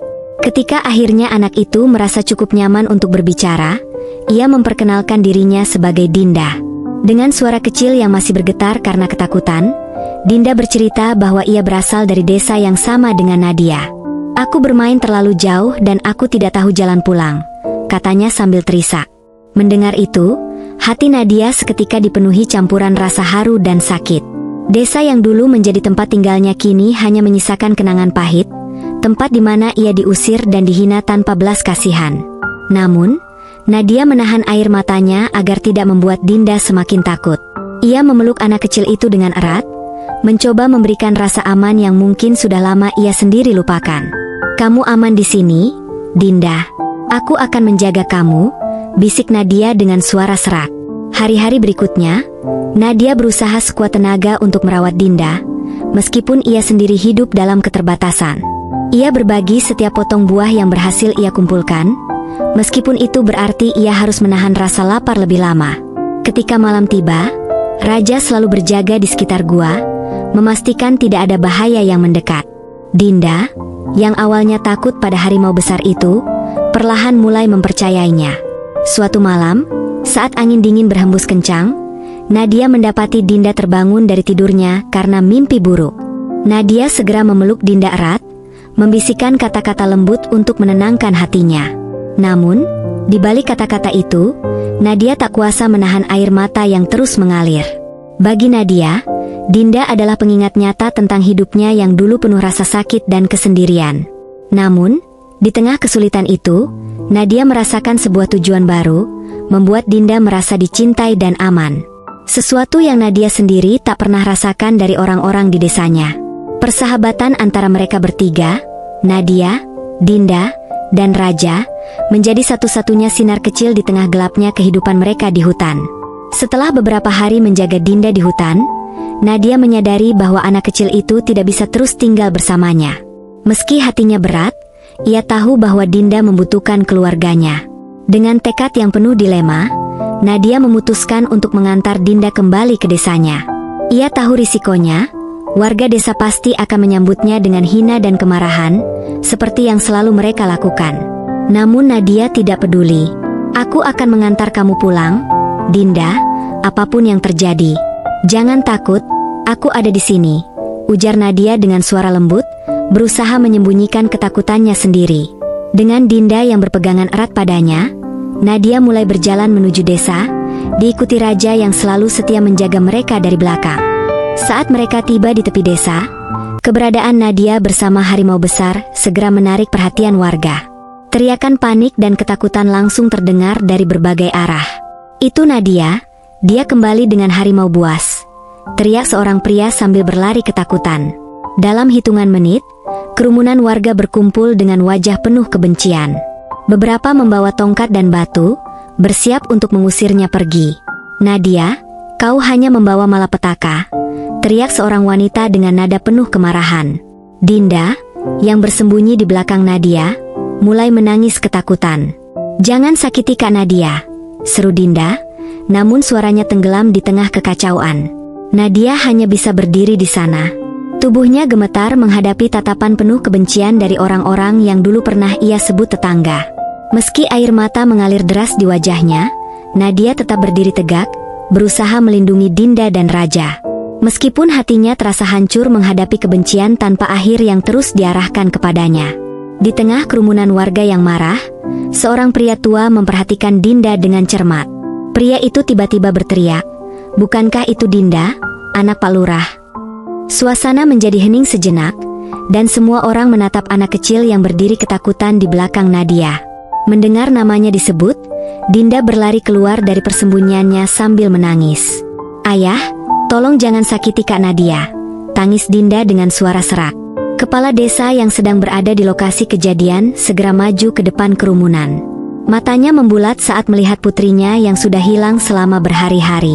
Ketika akhirnya anak itu merasa cukup nyaman untuk berbicara, ia memperkenalkan dirinya sebagai Dinda. Dengan suara kecil yang masih bergetar karena ketakutan, Dinda bercerita bahwa ia berasal dari desa yang sama dengan Nadia. "Aku bermain terlalu jauh dan aku tidak tahu jalan pulang," katanya sambil terisak. Mendengar itu, hati Nadia seketika dipenuhi campuran rasa haru dan sakit. Desa yang dulu menjadi tempat tinggalnya kini hanya menyisakan kenangan pahit, tempat di mana ia diusir dan dihina tanpa belas kasihan. Namun, Nadia menahan air matanya agar tidak membuat Dinda semakin takut. Ia memeluk anak kecil itu dengan erat, mencoba memberikan rasa aman yang mungkin sudah lama ia sendiri lupakan. "Kamu aman di sini, Dinda. Aku akan menjaga kamu," bisik Nadia dengan suara serak. Hari-hari berikutnya, Nadia berusaha sekuat tenaga untuk merawat Dinda, meskipun ia sendiri hidup dalam keterbatasan. Ia berbagi setiap potong buah yang berhasil ia kumpulkan, meskipun itu berarti ia harus menahan rasa lapar lebih lama. Ketika malam tiba, Raja selalu berjaga di sekitar gua, memastikan tidak ada bahaya yang mendekat. Dinda, yang awalnya takut pada harimau besar itu, perlahan mulai mempercayainya. Suatu malam, saat angin dingin berhembus kencang, Nadia mendapati Dinda terbangun dari tidurnya karena mimpi buruk. Nadia segera memeluk Dinda erat, membisikkan kata-kata lembut untuk menenangkan hatinya. Namun, di balik kata-kata itu, Nadia tak kuasa menahan air mata yang terus mengalir. Bagi Nadia, Dinda adalah pengingat nyata tentang hidupnya yang dulu penuh rasa sakit dan kesendirian. Namun, di tengah kesulitan itu, Nadia merasakan sebuah tujuan baru, membuat Dinda merasa dicintai dan aman. Sesuatu yang Nadia sendiri tak pernah rasakan dari orang-orang di desanya. Persahabatan antara mereka bertiga, Nadia, Dinda, dan Raja, menjadi satu-satunya sinar kecil di tengah gelapnya kehidupan mereka di hutan. Setelah beberapa hari menjaga Dinda di hutan, Nadia menyadari bahwa anak kecil itu tidak bisa terus tinggal bersamanya. Meski hatinya berat, ia tahu bahwa Dinda membutuhkan keluarganya. Dengan tekad yang penuh dilema, Nadia memutuskan untuk mengantar Dinda kembali ke desanya. Ia tahu risikonya, warga desa pasti akan menyambutnya dengan hina dan kemarahan, seperti yang selalu mereka lakukan. Namun Nadia tidak peduli. "Aku akan mengantar kamu pulang, Dinda, apapun yang terjadi. Jangan takut, aku ada di sini," ujar Nadia dengan suara lembut, berusaha menyembunyikan ketakutannya sendiri. Dengan Dinda yang berpegangan erat padanya, Nadia mulai berjalan menuju desa, diikuti Raja yang selalu setia menjaga mereka dari belakang. Saat mereka tiba di tepi desa, keberadaan Nadia bersama harimau besar segera menarik perhatian warga. Teriakan panik dan ketakutan langsung terdengar dari berbagai arah. "Itu Nadia, dia kembali dengan harimau buas," teriak seorang pria sambil berlari ketakutan. Dalam hitungan menit, kerumunan warga berkumpul dengan wajah penuh kebencian. Beberapa membawa tongkat dan batu, bersiap untuk mengusirnya pergi. "Nadia, kau hanya membawa malapetaka," teriak seorang wanita dengan nada penuh kemarahan. Dinda, yang bersembunyi di belakang Nadia, mulai menangis ketakutan. "Jangan sakiti Kak Nadia," seru Dinda, namun suaranya tenggelam di tengah kekacauan. Nadia hanya bisa berdiri di sana. Tubuhnya gemetar menghadapi tatapan penuh kebencian dari orang-orang yang dulu pernah ia sebut tetangga. Meski air mata mengalir deras di wajahnya, Nadia tetap berdiri tegak, berusaha melindungi Dinda dan Raja. Meskipun hatinya terasa hancur menghadapi kebencian tanpa akhir yang terus diarahkan kepadanya. Di tengah kerumunan warga yang marah, seorang pria tua memperhatikan Dinda dengan cermat. Pria itu tiba-tiba berteriak, "Bukankah itu Dinda, anak Pak Lurah?" Suasana menjadi hening sejenak, dan semua orang menatap anak kecil yang berdiri ketakutan di belakang Nadia. Mendengar namanya disebut, Dinda berlari keluar dari persembunyiannya sambil menangis. "Ayah, tolong jangan sakiti Kak Nadia," tangis Dinda dengan suara serak. Kepala desa yang sedang berada di lokasi kejadian segera maju ke depan kerumunan. Matanya membulat saat melihat putrinya yang sudah hilang selama berhari-hari.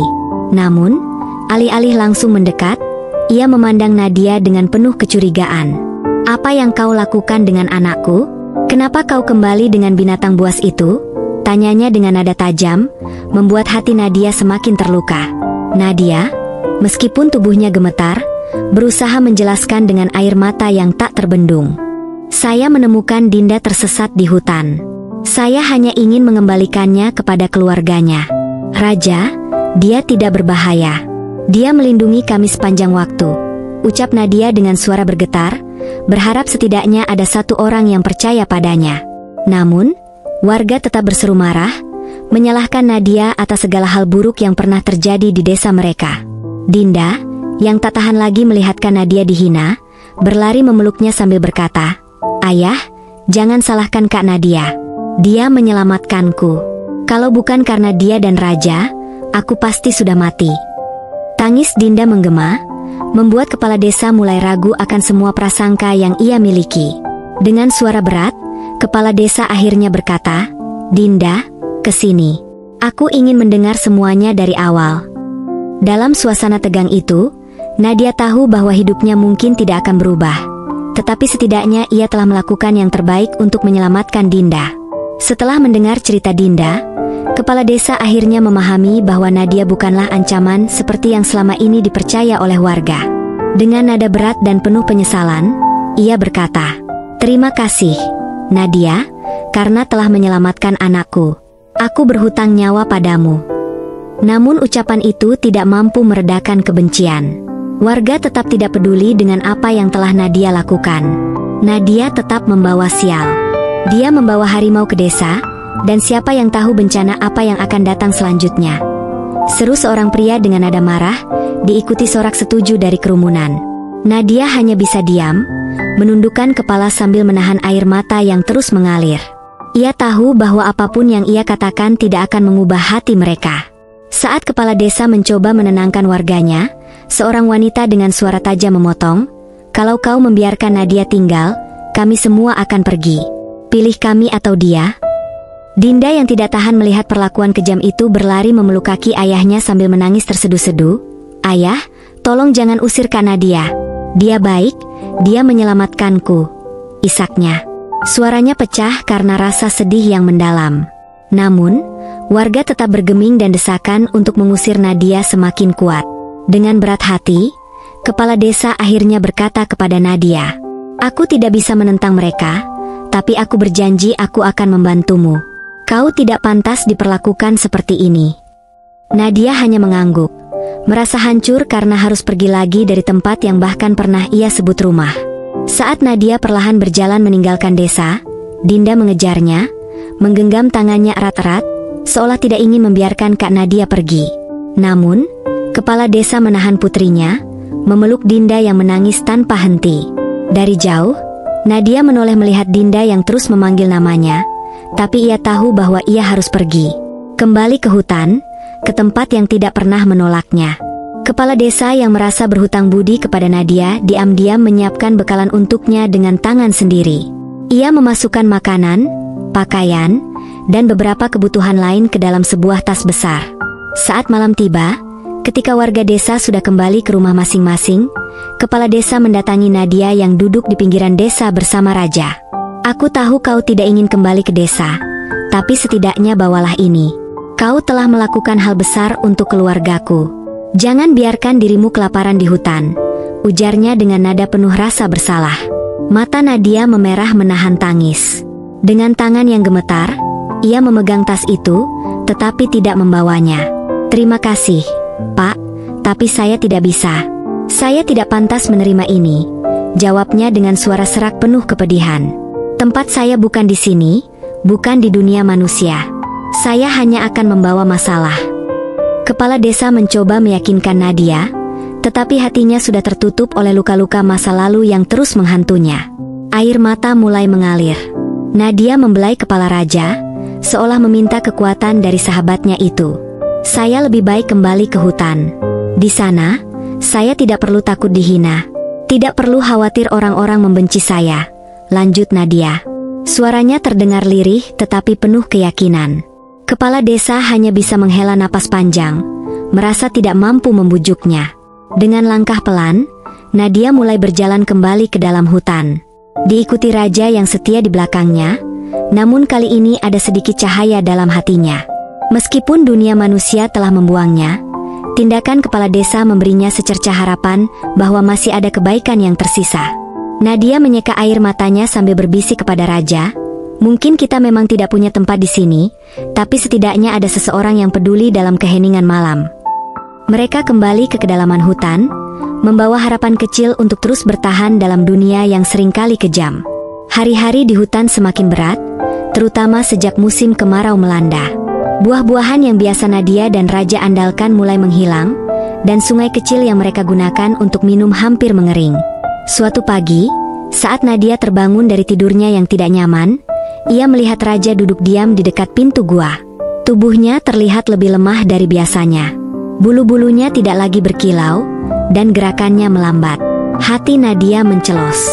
Namun, alih-alih langsung mendekat, ia memandang Nadia dengan penuh kecurigaan. "Apa yang kau lakukan dengan anakku? Kenapa kau kembali dengan binatang buas itu?" tanyanya dengan nada tajam, membuat hati Nadia semakin terluka. Nadia, meskipun tubuhnya gemetar, berusaha menjelaskan dengan air mata yang tak terbendung. "Saya menemukan Dinda tersesat di hutan. Saya hanya ingin mengembalikannya kepada keluarganya. Raja, dia tidak berbahaya. Dia melindungi kami sepanjang waktu," ucap Nadia dengan suara bergetar, berharap setidaknya ada satu orang yang percaya padanya. Namun, warga tetap berseru marah, menyalahkan Nadia atas segala hal buruk yang pernah terjadi di desa mereka. Dinda, yang tak tahan lagi melihatkan Nadia dihina, berlari memeluknya sambil berkata, "Ayah, jangan salahkan Kak Nadia. Dia menyelamatkanku. Kalau bukan karena dia dan Raja, aku pasti sudah mati." Tangis Dinda menggema, membuat kepala desa mulai ragu akan semua prasangka yang ia miliki. Dengan suara berat, kepala desa akhirnya berkata, "Dinda, kesini. Aku ingin mendengar semuanya dari awal." Dalam suasana tegang itu, Nadia tahu bahwa hidupnya mungkin tidak akan berubah. Tetapi setidaknya ia telah melakukan yang terbaik untuk menyelamatkan Dinda. Setelah mendengar cerita Dinda, kepala desa akhirnya memahami bahwa Nadia bukanlah ancaman seperti yang selama ini dipercaya oleh warga. Dengan nada berat dan penuh penyesalan, ia berkata, "Terima kasih, Nadia, karena telah menyelamatkan anakku. Aku berhutang nyawa padamu." Namun ucapan itu tidak mampu meredakan kebencian. Warga tetap tidak peduli dengan apa yang telah Nadia lakukan. Nadia tetap membawa sial. Dia membawa harimau ke desa, dan siapa yang tahu bencana apa yang akan datang selanjutnya. Seru seorang pria dengan nada marah, diikuti sorak setuju dari kerumunan. Nadia hanya bisa diam, menundukkan kepala sambil menahan air mata yang terus mengalir. Ia tahu bahwa apapun yang ia katakan tidak akan mengubah hati mereka. Saat kepala desa mencoba menenangkan warganya, seorang wanita dengan suara tajam memotong, "Kalau kau membiarkan Nadia tinggal, kami semua akan pergi. Pilih kami atau dia." Dinda yang tidak tahan melihat perlakuan kejam itu berlari memeluk kaki ayahnya sambil menangis terseduh-seduh. "Ayah, tolong jangan usir Kak Nadia. Dia baik, dia menyelamatkanku," isaknya. Suaranya pecah karena rasa sedih yang mendalam. Namun, warga tetap bergeming dan desakan untuk mengusir Nadia semakin kuat. Dengan berat hati, kepala desa akhirnya berkata kepada Nadia, "Aku tidak bisa menentang mereka, tapi aku berjanji aku akan membantumu. Kau tidak pantas diperlakukan seperti ini." Nadia hanya mengangguk, merasa hancur karena harus pergi lagi dari tempat yang bahkan pernah ia sebut rumah. Saat Nadia perlahan berjalan meninggalkan desa, Dinda mengejarnya, menggenggam tangannya erat-erat, seolah tidak ingin membiarkan Kak Nadia pergi. Namun, kepala desa menahan putrinya, memeluk Dinda yang menangis tanpa henti. Dari jauh, Nadia menoleh melihat Dinda yang terus memanggil namanya, tapi ia tahu bahwa ia harus pergi. Kembali ke hutan, ke tempat yang tidak pernah menolaknya. Kepala desa yang merasa berhutang budi kepada Nadia diam-diam menyiapkan bekalan untuknya dengan tangan sendiri. Ia memasukkan makanan, pakaian, dan beberapa kebutuhan lain ke dalam sebuah tas besar. Saat malam tiba, ketika warga desa sudah kembali ke rumah masing-masing, kepala desa mendatangi Nadia yang duduk di pinggiran desa bersama Raja. "Aku tahu kau tidak ingin kembali ke desa, tapi setidaknya bawalah ini. Kau telah melakukan hal besar untuk keluargaku. Jangan biarkan dirimu kelaparan di hutan," ujarnya dengan nada penuh rasa bersalah. Mata Nadia memerah menahan tangis. Dengan tangan yang gemetar, ia memegang tas itu, tetapi tidak membawanya. "Terima kasih, Pak, tapi saya tidak bisa. Saya tidak pantas menerima ini," jawabnya dengan suara serak penuh kepedihan. "Tempat saya bukan di sini, bukan di dunia manusia. Saya hanya akan membawa masalah." Kepala desa mencoba meyakinkan Nadia, tetapi hatinya sudah tertutup oleh luka-luka masa lalu yang terus menghantunya. Air mata mulai mengalir. Nadia membelai kepala Raja, seolah meminta kekuatan dari sahabatnya itu. "Saya lebih baik kembali ke hutan. Di sana, saya tidak perlu takut dihina," Tidak perlu khawatir orang-orang membenci saya, lanjut Nadia. Suaranya terdengar lirih tetapi penuh keyakinan. Kepala desa hanya bisa menghela napas panjang, merasa tidak mampu membujuknya. Dengan langkah pelan, Nadia mulai berjalan kembali ke dalam hutan. Diikuti raja yang setia di belakangnya, namun kali ini ada sedikit cahaya dalam hatinya. Meskipun dunia manusia telah membuangnya, tindakan kepala desa memberinya secercah harapan bahwa masih ada kebaikan yang tersisa. Nadia menyeka air matanya sambil berbisik kepada raja, "Mungkin kita memang tidak punya tempat di sini, tapi setidaknya ada seseorang yang peduli dalam keheningan malam." Mereka kembali ke kedalaman hutan, membawa harapan kecil untuk terus bertahan dalam dunia yang seringkali kejam. Hari-hari di hutan semakin berat, terutama sejak musim kemarau melanda. Buah-buahan yang biasa Nadia dan Raja andalkan mulai menghilang, dan sungai kecil yang mereka gunakan untuk minum hampir mengering. Suatu pagi, saat Nadia terbangun dari tidurnya yang tidak nyaman, ia melihat Raja duduk diam di dekat pintu gua. Tubuhnya terlihat lebih lemah dari biasanya. Bulu-bulunya tidak lagi berkilau, dan gerakannya melambat. Hati Nadia mencelos.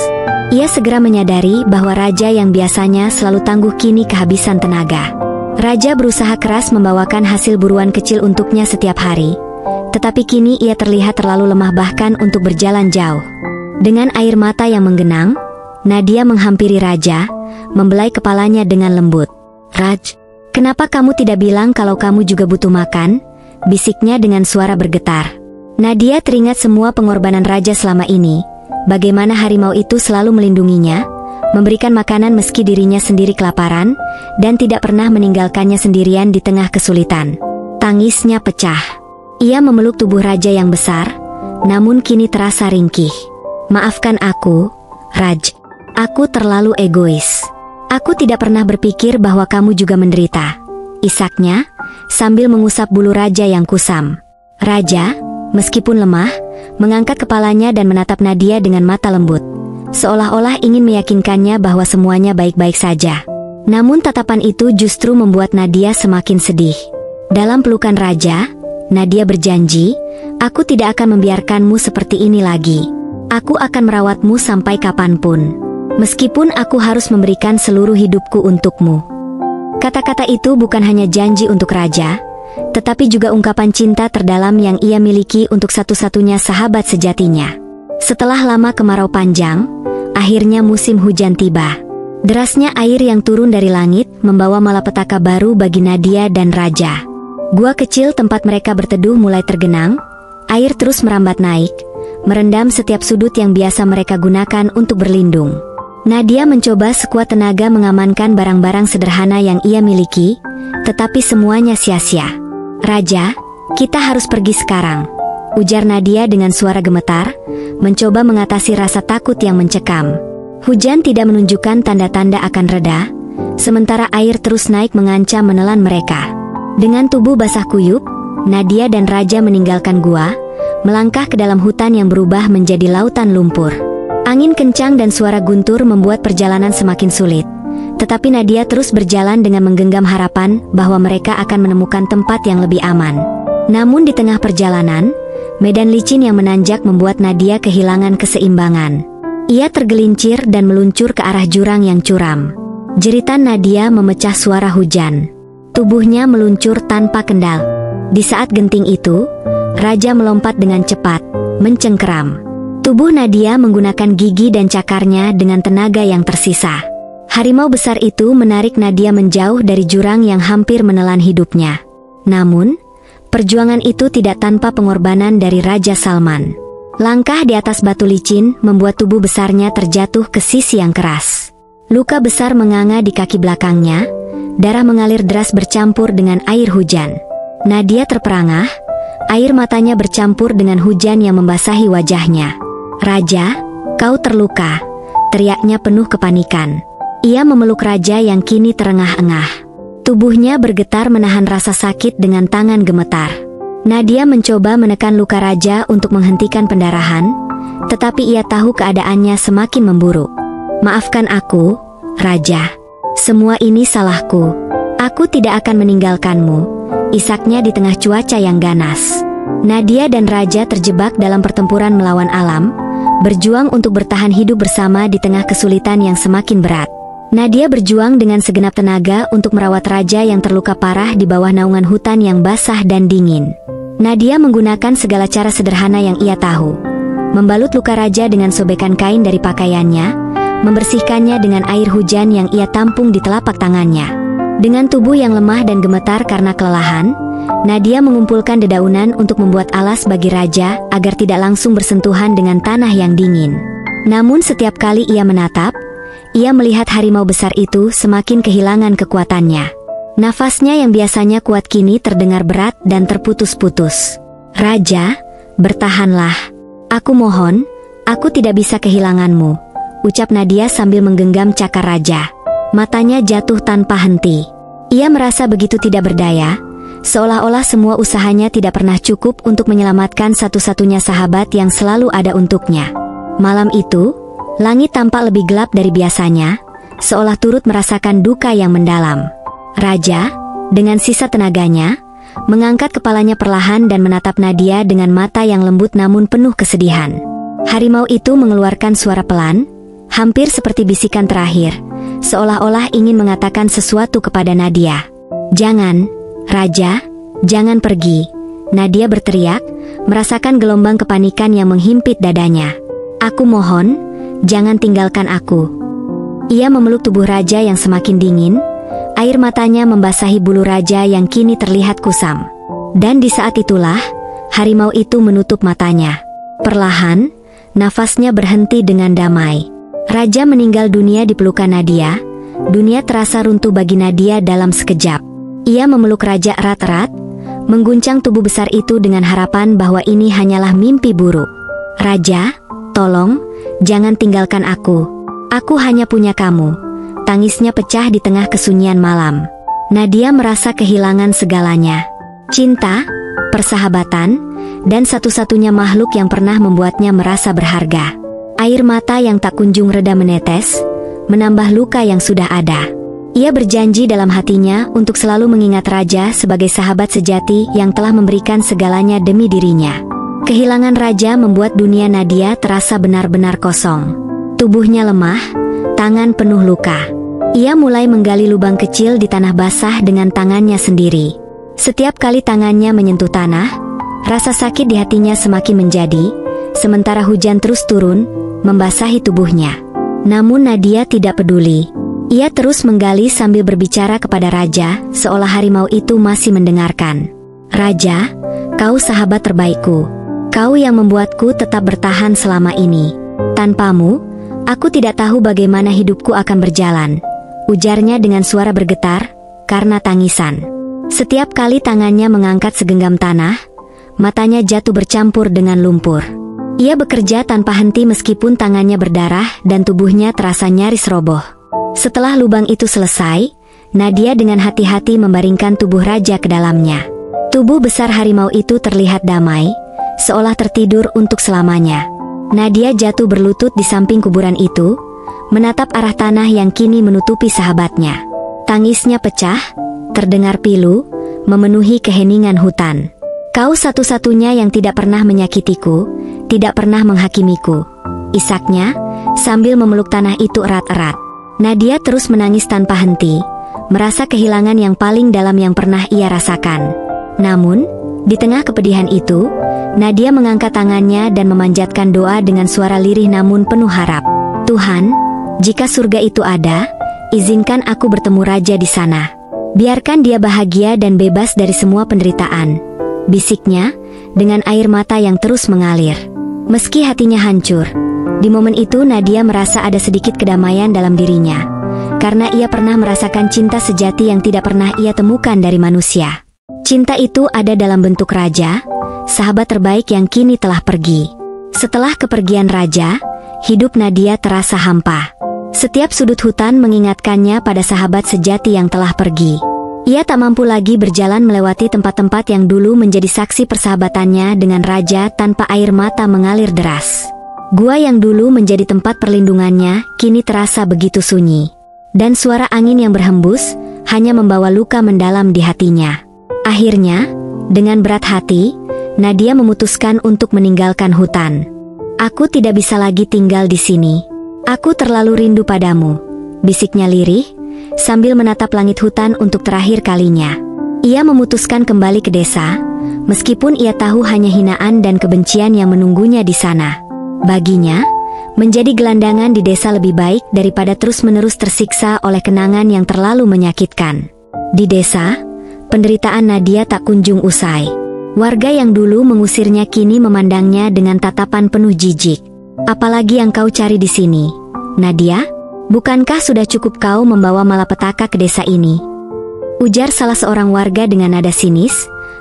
Ia segera menyadari bahwa Raja yang biasanya selalu tangguh kini kehabisan tenaga. Raja berusaha keras membawakan hasil buruan kecil untuknya setiap hari, tetapi kini ia terlihat terlalu lemah bahkan untuk berjalan jauh. Dengan air mata yang menggenang, Nadia menghampiri Raja, membelai kepalanya dengan lembut. "Raj, kenapa kamu tidak bilang kalau kamu juga butuh makan?" bisiknya dengan suara bergetar. Nadia teringat semua pengorbanan Raja selama ini, bagaimana harimau itu selalu melindunginya, memberikan makanan meski dirinya sendiri kelaparan, dan tidak pernah meninggalkannya sendirian di tengah kesulitan. Tangisnya pecah. Ia memeluk tubuh Raja yang besar, namun kini terasa ringkih. "Maafkan aku, Raj. Aku terlalu egois. Aku tidak pernah berpikir bahwa kamu juga menderita," isaknya, sambil mengusap bulu Raja yang kusam. Raja, meskipun lemah, mengangkat kepalanya dan menatap Nadia dengan mata lembut, seolah-olah ingin meyakinkannya bahwa semuanya baik-baik saja. Namun tatapan itu justru membuat Nadia semakin sedih. Dalam pelukan Raja, Nadia berjanji, "Aku tidak akan membiarkanmu seperti ini lagi. Aku akan merawatmu sampai kapanpun. Meskipun aku harus memberikan seluruh hidupku untukmu." Kata-kata itu bukan hanya janji untuk Raja, tetapi juga ungkapan cinta terdalam yang ia miliki untuk satu-satunya sahabat sejatinya. Setelah lama kemarau panjang, akhirnya musim hujan tiba. Derasnya air yang turun dari langit membawa malapetaka baru bagi Nadia dan Raja. Gua kecil tempat mereka berteduh mulai tergenang, air terus merambat naik, merendam setiap sudut yang biasa mereka gunakan untuk berlindung. Nadia mencoba sekuat tenaga mengamankan barang-barang sederhana yang ia miliki, tetapi semuanya sia-sia. "Raja, kita harus pergi sekarang," ujar Nadia dengan suara gemetar, mencoba mengatasi rasa takut yang mencekam. Hujan tidak menunjukkan tanda-tanda akan reda, sementara air terus naik mengancam menelan mereka. Dengan tubuh basah kuyup, Nadia dan Raja meninggalkan gua, melangkah ke dalam hutan yang berubah menjadi lautan lumpur. Angin kencang dan suara guntur membuat perjalanan semakin sulit, tetapi Nadia terus berjalan dengan menggenggam harapan bahwa mereka akan menemukan tempat yang lebih aman. Namun di tengah perjalanan, medan licin yang menanjak membuat Nadia kehilangan keseimbangan. Ia tergelincir dan meluncur ke arah jurang yang curam. Jeritan Nadia memecah suara hujan. Tubuhnya meluncur tanpa kendal. Di saat genting itu, Raja melompat dengan cepat, mencengkeram. Tubuh Nadia menggunakan gigi dan cakarnya dengan tenaga yang tersisa. Harimau besar itu menarik Nadia menjauh dari jurang yang hampir menelan hidupnya. Namun, perjuangan itu tidak tanpa pengorbanan dari Raja Salman. Langkah di atas batu licin membuat tubuh besarnya terjatuh ke sisi yang keras. Luka besar menganga di kaki belakangnya, darah mengalir deras bercampur dengan air hujan. Nadia terperangah, air matanya bercampur dengan hujan yang membasahi wajahnya. "Raja, kau terluka," teriaknya penuh kepanikan. Ia memeluk Raja yang kini terengah-engah. Tubuhnya bergetar menahan rasa sakit dengan tangan gemetar. Nadia mencoba menekan luka Raja untuk menghentikan pendarahan, tetapi ia tahu keadaannya semakin memburuk. "Maafkan aku, Raja. Semua ini salahku. Aku tidak akan meninggalkanmu," isaknya di tengah cuaca yang ganas. Nadia dan Raja terjebak dalam pertempuran melawan alam, berjuang untuk bertahan hidup bersama di tengah kesulitan yang semakin berat. Nadia berjuang dengan segenap tenaga untuk merawat raja yang terluka parah di bawah naungan hutan yang basah dan dingin. Nadia menggunakan segala cara sederhana yang ia tahu. Membalut luka raja dengan sobekan kain dari pakaiannya, membersihkannya dengan air hujan yang ia tampung di telapak tangannya. Dengan tubuh yang lemah dan gemetar karena kelelahan, Nadia mengumpulkan dedaunan untuk membuat alas bagi raja agar tidak langsung bersentuhan dengan tanah yang dingin. Namun setiap kali ia menatap, ia melihat harimau besar itu semakin kehilangan kekuatannya. Nafasnya yang biasanya kuat kini terdengar berat dan terputus-putus. "Raja, bertahanlah. Aku mohon, aku tidak bisa kehilanganmu," ucap Nadia sambil menggenggam cakar raja. Matanya jatuh tanpa henti. Ia merasa begitu tidak berdaya, seolah-olah semua usahanya tidak pernah cukup untuk menyelamatkan satu-satunya sahabat yang selalu ada untuknya. Malam itu, langit tampak lebih gelap dari biasanya, seolah turut merasakan duka yang mendalam. Raja, dengan sisa tenaganya, mengangkat kepalanya perlahan dan menatap Nadia dengan mata yang lembut namun penuh kesedihan. Harimau itu mengeluarkan suara pelan, hampir seperti bisikan terakhir, seolah-olah ingin mengatakan sesuatu kepada Nadia. "Jangan, Raja, jangan pergi," Nadia berteriak, merasakan gelombang kepanikan yang menghimpit dadanya. "Aku mohon, jangan tinggalkan aku." Ia memeluk tubuh raja yang semakin dingin, air matanya membasahi bulu raja yang kini terlihat kusam. Dan di saat itulah, harimau itu menutup matanya. Perlahan, nafasnya berhenti dengan damai. Raja meninggal dunia di pelukan Nadia. Dunia terasa runtuh bagi Nadia dalam sekejap. Ia memeluk raja erat-erat, mengguncang tubuh besar itu dengan harapan bahwa ini hanyalah mimpi buruk. "Raja, tolong, jangan tinggalkan aku. Aku hanya punya kamu." Tangisnya pecah di tengah kesunyian malam. Nadia merasa kehilangan segalanya. Cinta, persahabatan, dan satu-satunya makhluk yang pernah membuatnya merasa berharga. Air mata yang tak kunjung reda menetes, menambah luka yang sudah ada. Ia berjanji dalam hatinya untuk selalu mengingat raja sebagai sahabat sejati yang telah memberikan segalanya demi dirinya. Kehilangan raja membuat dunia Nadia terasa benar-benar kosong. Tubuhnya lemah, tangan penuh luka. Ia mulai menggali lubang kecil di tanah basah dengan tangannya sendiri. Setiap kali tangannya menyentuh tanah, rasa sakit di hatinya semakin menjadi, sementara hujan terus turun, membasahi tubuhnya. Namun Nadia tidak peduli. Ia terus menggali sambil berbicara kepada raja, seolah harimau itu masih mendengarkan. "Raja, kau sahabat terbaikku. Kau yang membuatku tetap bertahan selama ini. Tanpamu, aku tidak tahu bagaimana hidupku akan berjalan," ujarnya dengan suara bergetar, karena tangisan. Setiap kali tangannya mengangkat segenggam tanah, matanya jatuh bercampur dengan lumpur. Ia bekerja tanpa henti meskipun tangannya berdarah dan tubuhnya terasa nyaris roboh. Setelah lubang itu selesai, Nadia dengan hati-hati membaringkan tubuh raja ke dalamnya. Tubuh besar harimau itu terlihat damai, seolah tertidur untuk selamanya. Nadia jatuh berlutut di samping kuburan itu, menatap arah tanah yang kini menutupi sahabatnya. Tangisnya pecah, terdengar pilu, memenuhi keheningan hutan. "Kau satu-satunya yang tidak pernah menyakitiku, tidak pernah menghakimiku," isaknya, sambil memeluk tanah itu erat-erat. Nadia terus menangis tanpa henti, merasa kehilangan yang paling dalam yang pernah ia rasakan. Namun, di tengah kepedihan itu, Nadia mengangkat tangannya dan memanjatkan doa dengan suara lirih namun penuh harap. "Tuhan, jika surga itu ada, izinkan aku bertemu raja di sana. Biarkan dia bahagia dan bebas dari semua penderitaan," bisiknya, dengan air mata yang terus mengalir. Meski hatinya hancur, di momen itu Nadia merasa ada sedikit kedamaian dalam dirinya, karena ia pernah merasakan cinta sejati yang tidak pernah ia temukan dari manusia. Cinta itu ada dalam bentuk raja, sahabat terbaik yang kini telah pergi. Setelah kepergian raja, hidup Nadia terasa hampa. Setiap sudut hutan mengingatkannya pada sahabat sejati yang telah pergi. Ia tak mampu lagi berjalan melewati tempat-tempat yang dulu menjadi saksi persahabatannya dengan raja tanpa air mata mengalir deras. Gua yang dulu menjadi tempat perlindungannya kini terasa begitu sunyi. Dan suara angin yang berhembus hanya membawa luka mendalam di hatinya. Akhirnya, dengan berat hati, Nadia memutuskan untuk meninggalkan hutan. Aku tidak bisa lagi tinggal di sini. Aku terlalu rindu padamu, bisiknya lirih, sambil menatap langit hutan untuk terakhir kalinya. Ia memutuskan kembali ke desa, meskipun ia tahu hanya hinaan dan kebencian yang menunggunya di sana. Baginya, menjadi gelandangan di desa lebih baik daripada terus-menerus tersiksa oleh kenangan yang terlalu menyakitkan. Di desa, penderitaan Nadia tak kunjung usai. Warga yang dulu mengusirnya kini memandangnya dengan tatapan penuh jijik. Apalagi yang kau cari di sini, Nadia? Bukankah sudah cukup kau membawa malapetaka ke desa ini? Ujar salah seorang warga dengan nada sinis.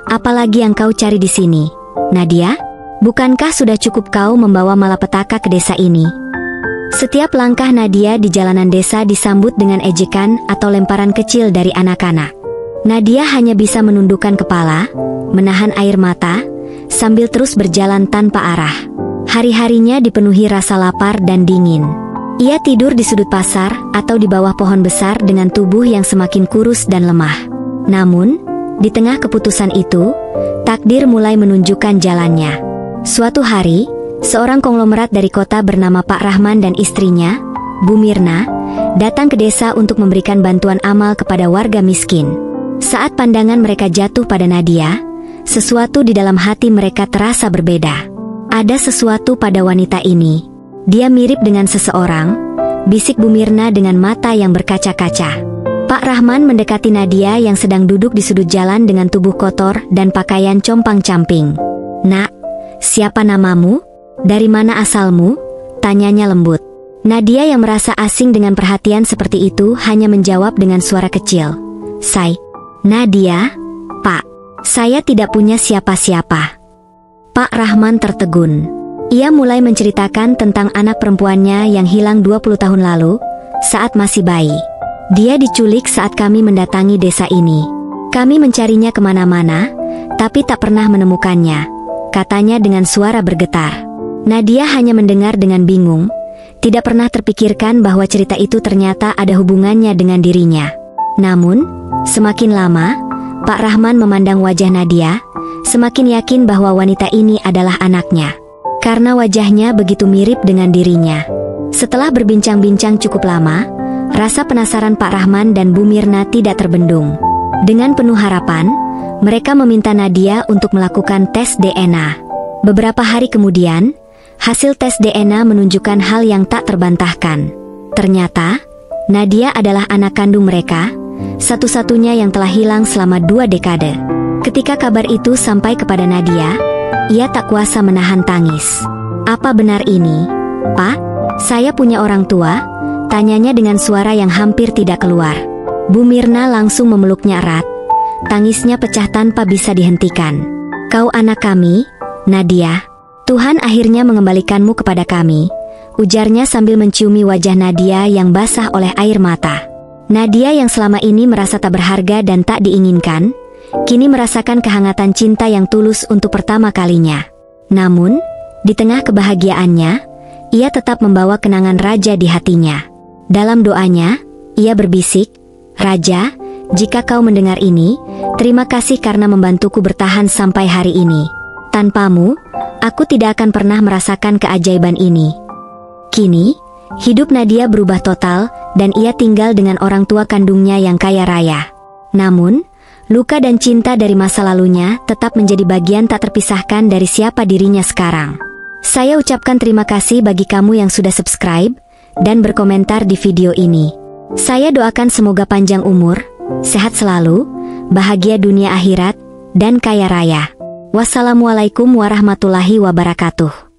Apalagi yang kau cari di sini, Nadia? Bukankah sudah cukup kau membawa malapetaka ke desa ini? Setiap langkah Nadia di jalanan desa disambut dengan ejekan atau lemparan kecil dari anak-anak. Nadia hanya bisa menundukkan kepala, menahan air mata, sambil terus berjalan tanpa arah. Hari-harinya dipenuhi rasa lapar dan dingin. Ia tidur di sudut pasar atau di bawah pohon besar dengan tubuh yang semakin kurus dan lemah. Namun, di tengah keputusan itu, takdir mulai menunjukkan jalannya. Suatu hari, seorang konglomerat dari kota bernama Pak Rahman dan istrinya, Bu Mirna, datang ke desa untuk memberikan bantuan amal kepada warga miskin. Saat pandangan mereka jatuh pada Nadia, sesuatu di dalam hati mereka terasa berbeda. Ada sesuatu pada wanita ini. Dia mirip dengan seseorang, bisik Bu Mirna dengan mata yang berkaca-kaca. Pak Rahman mendekati Nadia yang sedang duduk di sudut jalan dengan tubuh kotor dan pakaian compang-camping. "Nak, siapa namamu? Dari mana asalmu?" tanyanya lembut. Nadia yang merasa asing dengan perhatian seperti itu hanya menjawab dengan suara kecil. Nadia, Pak, saya tidak punya siapa-siapa." Pak Rahman tertegun. Ia mulai menceritakan tentang anak perempuannya yang hilang 20 tahun lalu, saat masih bayi. "Dia diculik saat kami mendatangi desa ini. Kami mencarinya kemana-mana, tapi tak pernah menemukannya," katanya dengan suara bergetar. Nadia hanya mendengar dengan bingung, tidak pernah terpikirkan bahwa cerita itu ternyata ada hubungannya dengan dirinya. Namun, semakin lama, Pak Rahman memandang wajah Nadia, semakin yakin bahwa wanita ini adalah anaknya. Karena wajahnya begitu mirip dengan dirinya. Setelah berbincang-bincang cukup lama, rasa penasaran Pak Rahman dan Bu Mirna tidak terbendung. Dengan penuh harapan, mereka meminta Nadia untuk melakukan tes DNA. Beberapa hari kemudian, hasil tes DNA menunjukkan hal yang tak terbantahkan. Ternyata, Nadia adalah anak kandung mereka, satu-satunya yang telah hilang selama 2 dekade. Ketika kabar itu sampai kepada Nadia, ia tak kuasa menahan tangis. "Apa benar ini, Pak? Saya punya orang tua?" tanyanya dengan suara yang hampir tidak keluar. Bu Mirna langsung memeluknya erat. Tangisnya pecah tanpa bisa dihentikan. "Kau anak kami, Nadia. Tuhan akhirnya mengembalikanmu kepada kami," ujarnya sambil menciumi wajah Nadia yang basah oleh air mata. Nadia yang selama ini merasa tak berharga dan tak diinginkan, kini merasakan kehangatan cinta yang tulus untuk pertama kalinya. Namun, di tengah kebahagiaannya, ia tetap membawa kenangan raja di hatinya. Dalam doanya, ia berbisik, "Raja, jika kau mendengar ini, terima kasih karena membantuku bertahan sampai hari ini. Tanpamu, aku tidak akan pernah merasakan keajaiban ini." Kini, hidup Nadia berubah total dan ia tinggal dengan orang tua kandungnya yang kaya raya. Namun, luka dan cinta dari masa lalunya tetap menjadi bagian tak terpisahkan dari siapa dirinya sekarang. Saya ucapkan terima kasih bagi kamu yang sudah subscribe dan berkomentar di video ini. Saya doakan semoga panjang umur, sehat selalu, bahagia dunia akhirat, dan kaya raya. Wassalamualaikum warahmatullahi wabarakatuh.